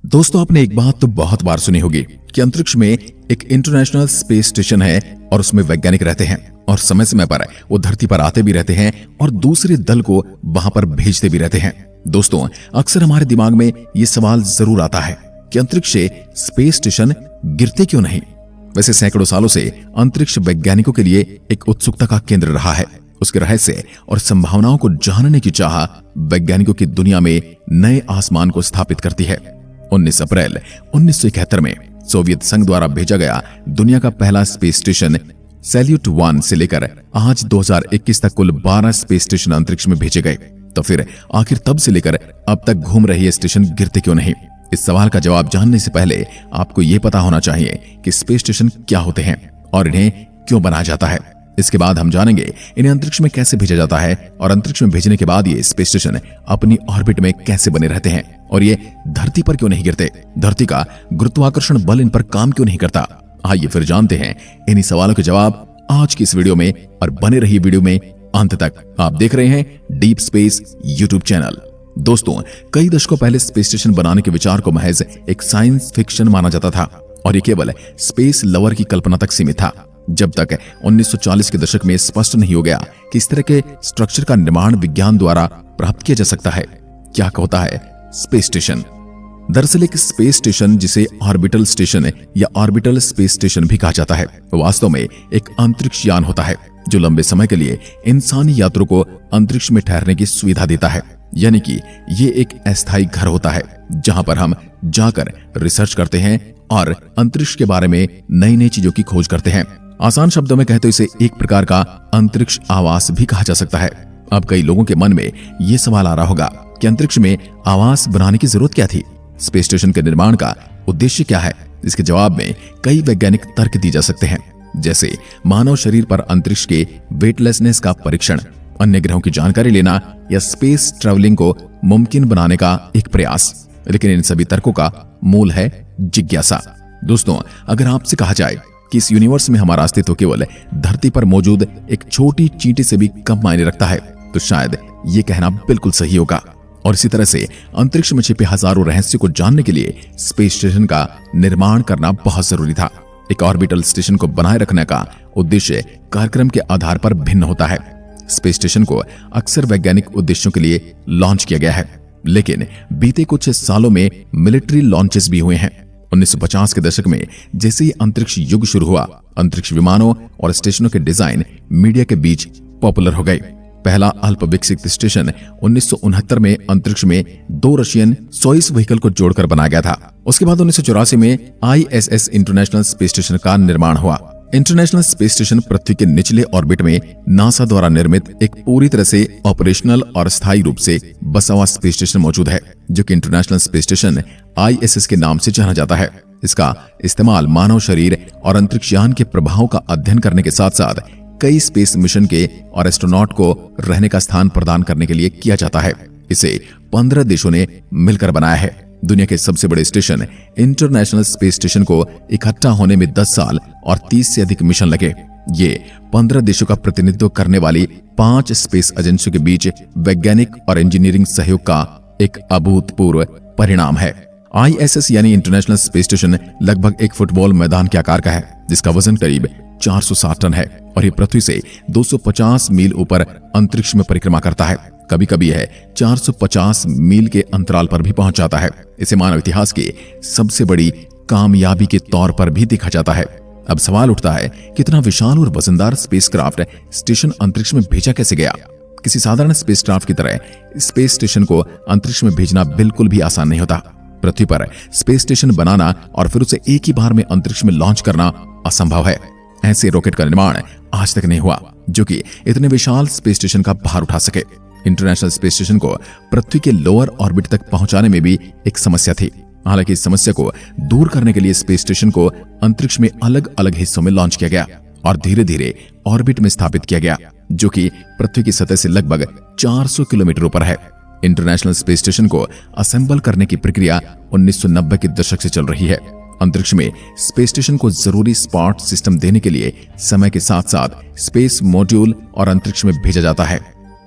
दोस्तों, आपने एक बात तो बहुत बार सुनी होगी कि अंतरिक्ष में एक इंटरनेशनल स्पेस स्टेशन है और उसमें वैज्ञानिक रहते हैं और समय समय पर वो धरती पर आते भी रहते हैं और दूसरे दल को वहां पर भेजते भी रहते हैं। दोस्तों, अक्सर हमारे दिमाग में ये सवाल जरूर आता है कि अंतरिक्ष से स्पेस स्टेशन गिरते क्यों नहीं। वैसे सैकड़ों सालों से अंतरिक्ष वैज्ञानिकों के लिए एक उत्सुकता का केंद्र रहा है। उसके रहस्य और संभावनाओं को जानने की चाह वैज्ञानिकों की दुनिया में नए आसमान को स्थापित करती है। 19 अप्रैल 1971 में सोवियत संघ द्वारा भेजा गया दुनिया का पहला स्पेस स्टेशन सैल्यूट 1 से लेकर आज 2021 तक कुल 12 स्पेस स्टेशन अंतरिक्ष में भेजे गए। तो फिर आखिर तब से लेकर अब तक घूम रहे ये स्टेशन गिरते क्यों नहीं? इस सवाल का जवाब जानने से पहले आपको ये पता होना चाहिए कि स्पेस स्टेशन क्या होते हैं और इन्हें क्यों बनाया जाता है। इसके बाद हम जानेंगे इन्हें अंतरिक्ष में कैसे भेजा जाता है और अंतरिक्ष में भेजने के बाद ये स्पेस स्टेशन अपनी ऑर्बिट में कैसे बने रहते हैं और ये धरती पर क्यों नहीं गिरते। धरती का गुरुत्वाकर्षण बल इन पर काम क्यों नहीं करता। आइए फिर जानते हैं इन्हीं सवालों के जवाब आज की इस वीडियो में और बने रहिए वीडियो में अंत तक। आप देख रहे हैं डीप स्पेस यूट्यूब चैनल। दोस्तों, कई दशकों पहले स्पेस स्टेशन बनाने के विचार को महज एक साइंस फिक्शन माना जाता था और ये केवल स्पेस लवर की कल्पना तक सीमित था, जब तक 1940 के दशक में स्पष्ट नहीं हो गया कि इस तरह के स्ट्रक्चर का निर्माण विज्ञान द्वारा प्राप्त किया जा सकता है। क्या होता है स्पेस स्टेशन? दरअसल एक स्पेस स्टेशन, जिसे ऑर्बिटल स्टेशन या ऑर्बिटल स्पेस स्टेशन भी कहा जाता है, वास्तव में एक अंतरिक्ष यान होता है जो लंबे समय के लिए इंसानी यात्रियों को अंतरिक्ष में ठहरने की सुविधा देता है। यानी कि ये एक अस्थायी घर होता है जहां पर हम जाकर रिसर्च करते हैं और अंतरिक्ष के बारे में नई नई चीजों की खोज करते हैं। आसान शब्दों में कहें तो इसे एक प्रकार का अंतरिक्ष आवास भी कहा जा सकता है। अब कई लोगों के मन में ये सवाल आ रहा होगा कि अंतरिक्ष में आवास बनाने की जरूरत क्या थी? स्पेस स्टेशन के निर्माण का उद्देश्य क्या है? इसके जवाब में कई वैज्ञानिक तर्क दिए जा सकते हैं, जैसे मानव शरीर पर अंतरिक्ष के वेटलेसनेस का परीक्षण, अन्य ग्रहों की जानकारी लेना या स्पेस ट्रैवलिंग को मुमकिन बनाने का एक प्रयास। लेकिन इन सभी तर्कों का मूल है जिज्ञासा। दोस्तों, अगर आपसे कहा जाए कि इस यूनिवर्स में हमारा अस्तित्व केवल धरती पर मौजूद एक छोटी चींटी से भी कम मायने रखता है, तो शायद ये कहना बिल्कुल सही होगा। और इसी तरह से अंतरिक्ष में छिपे हजारों रहस्यों को जानने के लिए स्पेस स्टेशन का निर्माण करना बहुत जरूरी था। एक ऑर्बिटल स्टेशन को बनाए रखने का उद्देश्य कार्यक्रम के आधार पर भिन्न होता है। स्पेस स्टेशन को अक्सर वैज्ञानिक उद्देश्यों के लिए लॉन्च किया गया है, लेकिन बीते कुछ सालों में मिलिट्री लॉन्चेस भी हुए हैं। 1950 के दशक में जैसे ही अंतरिक्ष युग शुरू हुआ, अंतरिक्ष विमानों और स्टेशनों के डिजाइन मीडिया के बीच पॉपुलर हो गए। पहला अल्प विकसित स्टेशन 1969 में अंतरिक्ष में 2 रशियन सोयुज़ व्हीकल को जोड़कर बनाया गया था। उसके बाद 1984 में ISS इंटरनेशनल स्पेस स्टेशन का निर्माण हुआ। इंटरनेशनल स्पेस स्टेशन पृथ्वी के निचले ऑर्बिट में नासा द्वारा निर्मित एक पूरी तरह से ऑपरेशनल और स्थायी रूप से बसा हुआ स्पेस स्टेशन मौजूद है, जो कि इंटरनेशनल स्पेस स्टेशन ISS के नाम से जाना जाता है। इसका इस्तेमाल मानव शरीर और अंतरिक्ष यान के प्रभाव का अध्ययन करने के साथ साथ कई स्पेस मिशन के और एस्ट्रोनॉट को रहने का स्थान प्रदान करने के लिए किया जाता है। इसे 15 देशों ने मिलकर बनाया है। दुनिया के सबसे बड़े स्टेशन इंटरनेशनल स्पेस स्टेशन को इकट्ठा होने में 10 साल और 30 से अधिक मिशन लगे। ये 15 देशों का प्रतिनिधित्व करने वाली 5 स्पेस एजेंसियों के बीच वैज्ञानिक और इंजीनियरिंग सहयोग का एक अभूतपूर्व परिणाम है। ISS यानी इंटरनेशनल स्पेस स्टेशन लगभग एक फुटबॉल मैदान के आकार का है, जिसका वजन करीब 460 टन है और ये पृथ्वी से 250 मील ऊपर अंतरिक्ष में परिक्रमा करता है। कभी कभी यह 450 मील के अंतराल पर भी पहुंच जाता है। इसे मानव इतिहास की सबसे बड़ी कामयाबी के तौर पर भी देखा जाता है। अब सवाल उठता है कि इतना विशाल और वजनदार स्पेसक्राफ्ट स्टेशन अंतरिक्ष में भेजा कैसे गया? किसी साधारण स्पेसक्राफ्ट की तरह स्पेस स्टेशन को अंतरिक्ष में भेजना बिल्कुल भी आसान नहीं होता। पृथ्वी पर स्पेस स्टेशन बनाना और फिर उसे एक ही बार में अंतरिक्ष में लॉन्च करना असंभव है। ऐसे रॉकेट का निर्माण आज तक नहीं हुआ जो कि इतने विशाल स्पेस स्टेशन का भार उठा सके। इंटरनेशनल स्पेस स्टेशन को पृथ्वी के लोअर ऑर्बिट तक पहुंचाने में भी एक समस्या थी। हालांकि इस समस्या को दूर करने के लिए स्पेस स्टेशन को अंतरिक्ष में अलग अलग हिस्सों में लॉन्च किया गया और धीरे धीरे ऑर्बिट में स्थापित किया गया, जो कि पृथ्वी की सतह से लगभग 400 किलोमीटर ऊपर है। इंटरनेशनल स्पेस स्टेशन को असेंबल करने की प्रक्रिया 1990 के दशक से चल रही है। अंतरिक्ष में स्पेस स्टेशन को जरूरी सपोर्ट सिस्टम देने के लिए समय के साथ साथ स्पेस मॉड्यूल और अंतरिक्ष में भेजा जाता है।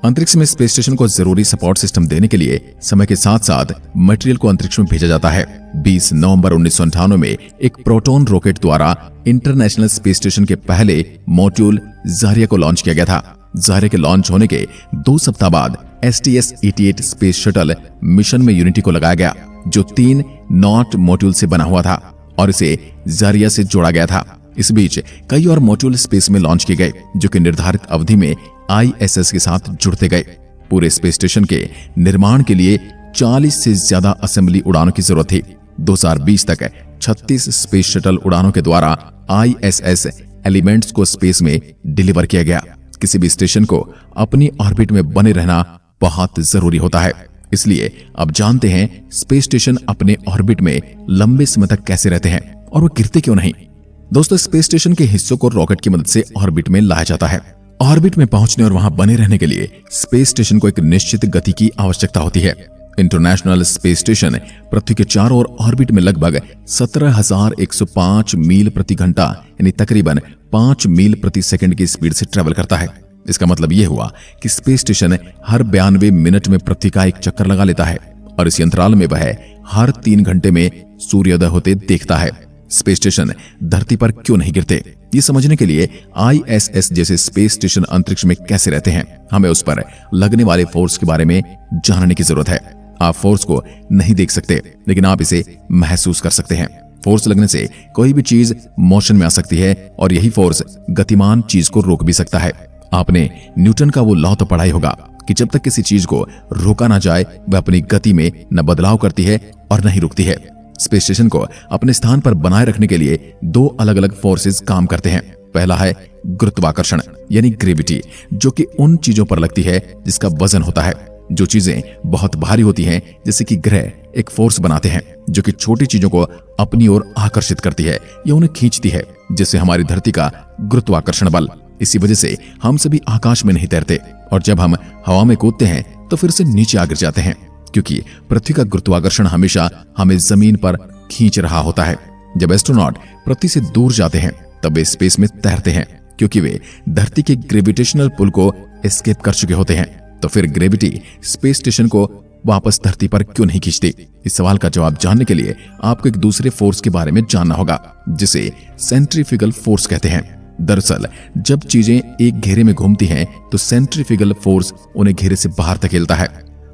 अंतरिक्ष में स्पेस स्टेशन को जरूरी सपोर्ट सिस्टम देने के लिए समय के साथ साथ मटेरियल को अंतरिक्ष में भेजा जाता है। 20 नवंबर 1998 में एक प्रोटॉन रॉकेट द्वारा इंटरनेशनल स्पेस स्टेशन के पहले मॉड्यूल ज़ारिया को लॉन्च किया गया था। ज़ारिया के लॉन्च होने के 2 सप्ताह बाद STS-88 स्पेस शटल मिशन में यूनिटी को लगाया गया, जो 3 नॉट मॉड्यूल से बना हुआ था और इसे ज़ारिया से जोड़ा गया था। इस बीच कई और मॉड्यूल स्पेस में लॉन्च किए गए, जो कि निर्धारित अवधि में ISS के साथ जुड़ते गए। पूरे स्पेस स्टेशन के निर्माण के लिए 40 से ज्यादा असेंबली उड़ानों की जरूरत थी। 2020 तक 36 स्पेस शटल उड़ानों के द्वारा ISS एलिमेंट्स को स्पेस में डिलीवर किया गया। किसी भी स्टेशन को अपनी ऑर्बिट में बने रहना बहुत जरूरी होता है। इसलिए अब जानते हैं स्पेस स्टेशन अपने ऑर्बिट में लंबे समय तक कैसे रहते हैं और वो गिरते क्यों नहीं। दोस्तों, स्पेस स्टेशन के हिस्सों को रॉकेट की मदद से ऑर्बिट में लाया जाता है। ऑर्बिट में पहुंचने और वहां बने रहने के लिए स्पेस स्टेशन को एक निश्चित गति की आवश्यकता होती है। इंटरनेशनल स्पेस स्टेशन पृथ्वी के चारों ओर ऑर्बिट में लगभग 17,105 मील प्रति घंटा यानी तकरीबन 5 मील प्रति सेकंड की स्पीड से ट्रेवल करता है। इसका मतलब यह हुआ कि स्पेस स्टेशन हर 92 मिनट में पृथ्वी का एक चक्कर लगा लेता है और इस अंतराल में वह हर 3 घंटे में सूर्योदय होते देखता है। स्पेस स्टेशन धरती पर क्यों नहीं गिरते, ये समझने के लिए ISS जैसे स्पेस स्टेशन अंतरिक्ष में कैसे रहते हैं, हमें उस पर लगने वाले फोर्स के बारे में जानने की जरूरत है। आप फोर्स को नहीं देख सकते, लेकिन आप इसे महसूस कर सकते हैं। फोर्स लगने से कोई भी चीज मोशन में आ सकती है और यही फोर्स गतिमान चीज को रोक भी सकता है। आपने न्यूटन का वो लॉ तो पढ़ा ही होगा कि जब तक किसी चीज को रोका ना जाए वह अपनी गति में न बदलाव करती है और न ही रुकती है। स्पेस स्टेशन को अपने स्थान पर बनाए रखने के लिए 2 अलग अलग फोर्सेस काम करते हैं। पहला है गुरुत्वाकर्षण यानी ग्रेविटी, जो कि उन चीजों पर लगती है जिसका वजन होता है। जो चीजें बहुत भारी होती हैं, जैसे कि ग्रह, एक फोर्स बनाते हैं जो कि छोटी चीजों को अपनी ओर आकर्षित करती है या उन्हें खींचती है, जिससे हमारी धरती का गुरुत्वाकर्षण बल। इसी वजह से हम सभी आकाश में नहीं तैरते और जब हम हवा में कूदते हैं तो फिर से नीचे आ गिर जाते हैं, क्योंकि पृथ्वी का गुरुत्वाकर्षण हमेशा हमें जमीन पर खींच रहा होता है। जब एस्ट्रोनॉट पृथ्वी से दूर जाते हैं तब वे स्पेस में तैरते हैं, क्योंकि वे धरती के ग्रेविटेशनल पुल को एस्केप कर चुके होते हैं। तो फिर ग्रेविटी स्पेस स्टेशन को वापस धरती पर क्यों नहीं खींचती? इस सवाल का जवाब जानने के लिए आपको एक दूसरे फोर्स के बारे में जानना होगा, जिसे सेंट्रीफ्यूगल फोर्स कहते हैं। दरअसल जब चीजें एक घेरे में घूमती हैं तो सेंट्रीफ्यूगल फोर्स उन्हें घेरे से बाहर धकेलता है।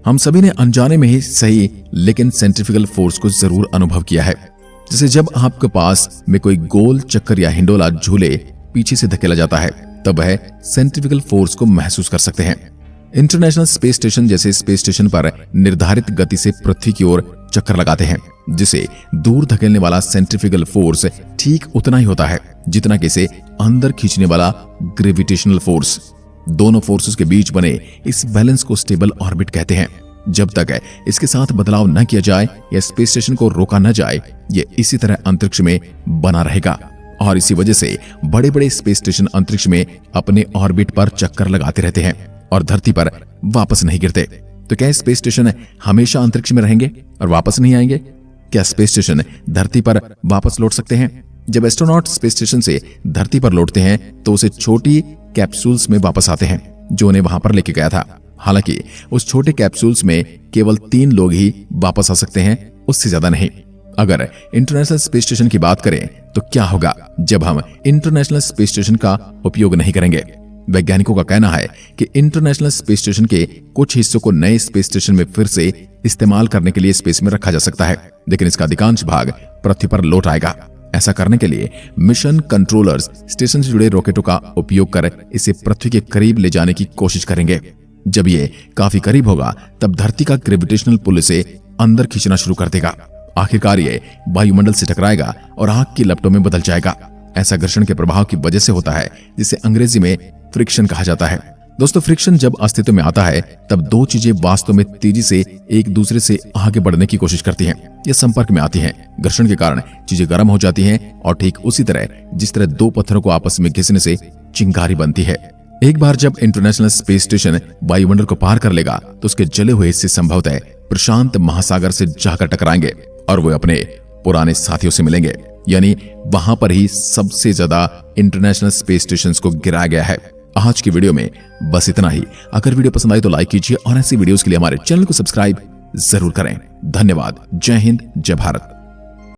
हम सभी ने अनजाने में ही सही, लेकिन सेंट्रीफ्यूगल फोर्स को जरूर अनुभव किया है। जैसे जब आपके पास में कोई गोल चक्कर या हिंडोला झूले पीछे से धकेला जाता है, तब वह सेंट्रीफ्यूगल फोर्स को महसूस कर सकते हैं। इंटरनेशनल स्पेस स्टेशन जैसे स्पेस स्टेशन पर निर्धारित गति से पृथ्वी की ओर चक्कर लगाते हैं, जिसे दूर धकेलने वाला सेंट्रीफ्यूगल फोर्स ठीक उतना ही होता है जितना कि इसे अंदर खींचने वाला ग्रेविटेशनल फोर्स। दोनों फोर्सेस के बीच बने इस बैलेंस को स्टेबल ऑर्बिट कहते हैं। जब तक इसके साथ बदलाव न किया जाए या स्पेस स्टेशन को रोका न जाए, ये इसी तरह अंतरिक्ष में बना रहेगा और इसी वजह से बड़े बड़े स्पेस स्टेशन अंतरिक्ष में अपने ऑर्बिट पर चक्कर लगाते रहते हैं और धरती पर वापस नहीं गिरते। तो क्या स्पेस स्टेशन हमेशा अंतरिक्ष में रहेंगे और वापस नहीं आएंगे? क्या स्पेस स्टेशन धरती पर वापस लौट सकते हैं? जब एस्ट्रोनॉट स्पेस स्टेशन से धरती पर लौटते हैं तो उसे छोटी कैप्सूल्स में वापस आते हैं जो उन्हें वहां पर लेके गया था। हालांकि उस छोटे कैप्सूल्स में केवल 3 लोग ही वापस आ सकते हैं, उससे ज्यादा नहीं। अगर इंटरनेशनल स्पेस स्टेशन की बात करें तो क्या होगा जब हम इंटरनेशनल स्पेस स्टेशन का उपयोग नहीं करेंगे? वैज्ञानिकों का कहना है कि इंटरनेशनल स्पेस स्टेशन के कुछ हिस्सों को नए स्पेस स्टेशन में फिर से इस्तेमाल करने के लिए स्पेस में रखा जा सकता है, लेकिन इसका अधिकांश भाग पृथ्वी पर लौट आएगा। ऐसा करने के लिए मिशन कंट्रोलर्स स्टेशन से जुड़े रॉकेटों का उपयोग कर इसे पृथ्वी के करीब ले जाने की कोशिश करेंगे। जब ये काफी करीब होगा तब धरती का ग्रेविटेशनल पुल इसे अंदर खींचना शुरू कर देगा। आखिरकार ये वायुमंडल से टकराएगा और आग की लपटों में बदल जाएगा। ऐसा घर्षण के प्रभाव की वजह से होता है, जिसे अंग्रेजी में फ्रिक्शन कहा जाता है। दोस्तों, फ्रिक्शन जब अस्तित्व में आता है तब 2 चीजें वास्तव में तेजी से एक दूसरे से आगे बढ़ने की कोशिश करती हैं। ये संपर्क में आती हैं। घर्षण के कारण चीजें गर्म हो जाती हैं और ठीक उसी तरह जिस तरह 2 पत्थरों को आपस में घिसने से चिंगारी बनती है। एक बार जब इंटरनेशनल स्पेस स्टेशन वायुमंडल को पार कर लेगा तो उसके जले हुए हिस्से संभवतः प्रशांत महासागर से जाकर टकराएंगे और वो अपने पुराने साथियों से मिलेंगे। यानी वहां पर ही सबसे ज्यादा इंटरनेशनल स्पेस स्टेशन को गिराया गया है आज की वीडियो में बस इतना ही। अगर वीडियो पसंद आई तो लाइक कीजिए और ऐसी वीडियोस के लिए हमारे चैनल को सब्सक्राइब जरूर करें। धन्यवाद। जय हिंद, जय भारत।